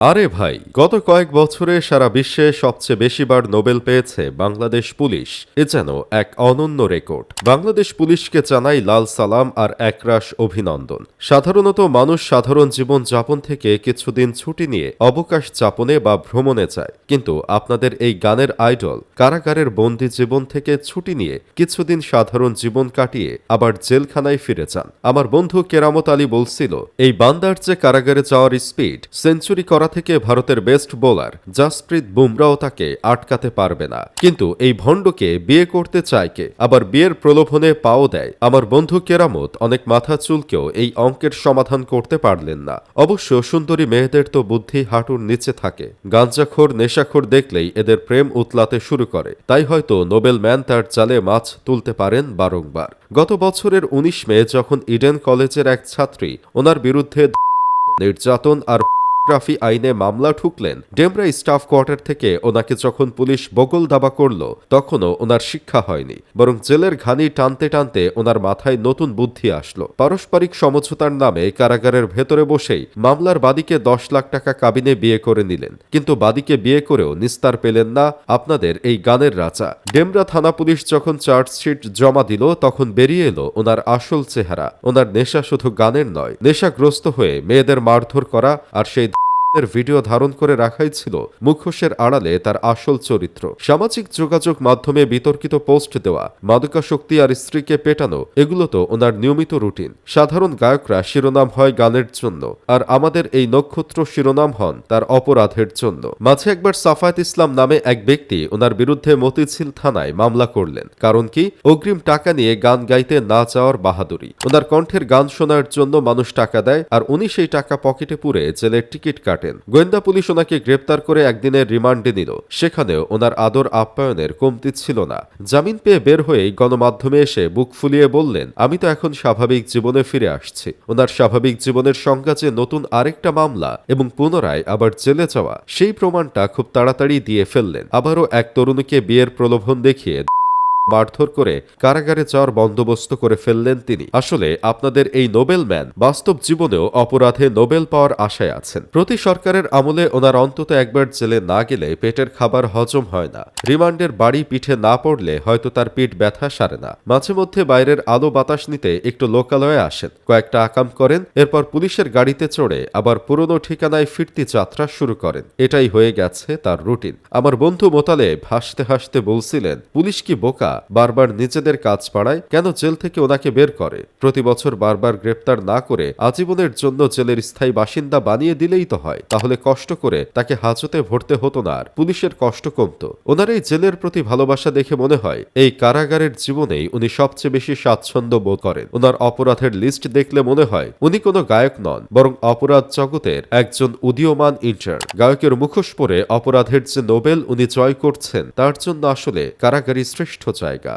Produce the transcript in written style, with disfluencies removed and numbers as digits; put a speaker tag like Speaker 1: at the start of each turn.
Speaker 1: আরে ভাই, গত কয়েক বছরে সারা বিশ্বে সবচেয়ে বেশিবার নোবেল পেয়েছে বাংলাদেশ পুলিশ। এ যেন এক অনন্য রেকর্ড। বাংলাদেশ পুলিশকে জানাই লাল সালাম আর একরাশ অভিনন্দন। সাধারণত মানুষ সাধারণ জীবন যাপন থেকে কিছুদিন ছুটি নিয়ে অবকাশ যাপনে বা ভ্রমণে যায়, কিন্তু আপনাদের এই গানের আইডল কারাগারের বন্দি জীবন থেকে ছুটি নিয়ে কিছুদিন সাধারণ জীবন কাটিয়ে আবার জেলখানায় ফিরে যান। আমার বন্ধু কেরামত আলী বলছিল, এই বান্দার যে কারাগারে যাওয়ার স্পিড, সেঞ্চুরি করা থেকে ভারতের বেস্ট বোলার জাসপ্রীত বুমরাও তাকে আটকাতে পারবে না। কিন্তু এই ভণ্ডকে বিয়ে করতে চায় কে, আবার বিয়ের প্রলোভনে পাও দেয়। আমার বন্ধু কেরামত অনেক মাথা চুলকেও এই অঙ্কের সমাধান করতে পারলেন না। অবশ্য সুন্দরী মেয়েদের তো বুদ্ধি হাঁটুর নিচে থাকে। গাঞ্জাখোর নেশাখোর দেখলেই এদের প্রেম উতলাতে শুরু করে। তাই হয়তো নোবেল ম্যান তার জালে মাছ তুলতে পারেন বারংবার। গত বছরের ১৯ মে যখন ইডেন কলেজের এক ছাত্রী ওনার বিরুদ্ধে নির্যাতন আর গ্রাফি আইনে মামলা ঠুকলেন, ডেমরা স্টাফ কোয়ার্টার থেকে ওনাকে যখন পুলিশ বগল দাবা করল, তখনও ওনার শিক্ষা হয়নি, বরং জেলের ঘানি টানতে টানতে ওনার মাথায় নতুন বুদ্ধি আসলো। পারস্পরিক সমঝোতার নামে কারাগারের ভেতরে বসেই মামলার বাদীকে ১০ লাখ টাকা কাবিনে বিয়ে করে নিলেন। কিন্তু বাদীকে বিয়ে করেও নিস্তার পেলেন না আপনাদের এই গানের রাজা। ডেমরা থানা পুলিশ যখন চার্জশিট জমা দিল, তখন বেরিয়ে এলো ওনার আসল চেহারা। ওনার নেশা শুধু গানের নয়, নেশাগ্রস্ত হয়ে মেয়েদের মারধর করা, আর সেই ভিডিও ধারণ করে রাখাই ছিল মুখোশের আড়ালে তার আসল চরিত্র। সামাজিক যোগাযোগ মাধ্যমে বিতর্কিত পোস্ট দেওয়া, মাদকাসক্তি আর স্ত্রীকে পেটানো, এগুলো তো ওনার নিয়মিত রুটিন। সাধারণ গায়করা শিরোনাম হয় গানের জন্য, আর আমাদের এই নক্ষত্র শিরোনাম হন তার অপরাধের জন্য। মাঝে একবার সাফায়েত ইসলাম নামে এক ব্যক্তি ওনার বিরুদ্ধে মতিঝিল থানায় মামলা করলেন। কারণ কি? অগ্রিম টাকা নিয়ে গান গাইতে না যাওয়ার বাহাদুরি। ওনার কণ্ঠের গান শোনার জন্য মানুষ টাকা দেয়, আর উনি সেই টাকা পকেটে পুরে জেলের টিকিট কাটেন। গোয়েন্দা পুলিশ ওনাকে গ্রেপ্তার করে একদিনের রিমান্ডে নিল। সেখানেও ওনার আদর আপ্যায়নের কমতি ছিল না। জামিন পেয়ে বের হয়েই গণমাধ্যমে এসে বুক ফুলিয়ে বললেন, আমি তো এখন স্বাভাবিক জীবনে ফিরে আসছি। ওনার স্বাভাবিক জীবনের সংজ্ঞা যে নতুন আরেকটা মামলা এবং পুনরায় আবার জেলে যাওয়া, সেই প্রমাণটা খুব তাড়াতাড়ি দিয়ে ফেললেন। আবারও এক তরুণীকে বিয়ের প্রলোভন দেখিয়ে মারধর করে কারাগারে যাওয়ার বন্দোবস্ত করে ফেললেন তিনি। আসলে আপনাদের এই নোবেল ম্যান বাস্তব জীবনেও অপরাধে নোবেল পাওয়ার আশায় আছেন। প্রতি সরকারের আমলে ওনার অন্তত একবার জেলে না গেলে পেটের খাবার হজম হয় না। রিমান্ডের বাড়ি পিঠে না পড়লে হয়তো তার পিঠ ব্যথা সারে না। মাঝে মধ্যে বাইরের আলো বাতাস নিতে একটু লোকালয়ে আসেন, কয়েকটা আকাম করেন, এরপর পুলিশের গাড়িতে চড়ে আবার পুরনো ঠিকানায় ফিরতি যাত্রা শুরু করেন। এটাই হয়ে গেছে তার রুটিন। আমার বন্ধু মোতালেব হাসতে হাসতে বলছিলেন, পুলিশ কি বোকা? বারবার নিজেদের কাজ পাড়ায়, কেন জেল থেকে ওনাকে বের করে? প্রতি বছর বারবার গ্রেপ্তার না করে আজীবনের জন্য জেলের স্থায়ী বাসিন্দা বানিয়ে দিলেই তো হয়। তাহলে কষ্ট করে তাকে হাজতে ভরতে হতো না, আর পুলিশের কষ্ট কমতো। ওনার এই জেলের প্রতি ভালোবাসা দেখে মনে হয় এই কারাগারের জীবনেই উনি সবচেয়ে বেশি স্বাচ্ছন্দ্য বোধ করেন। ওনার অপরাধের লিস্ট দেখলে মনে হয় উনি কোনো গায়ক নন, বরং অপরাধ জগতের একজন উদীয়মান ইন্টার্ন। গায়কের মুখোশ পরে অপরাধের যে নোবেল উনি জয় করছেন, তার জন্য আসলে কারাগারই শ্রেষ্ঠ জায়গা।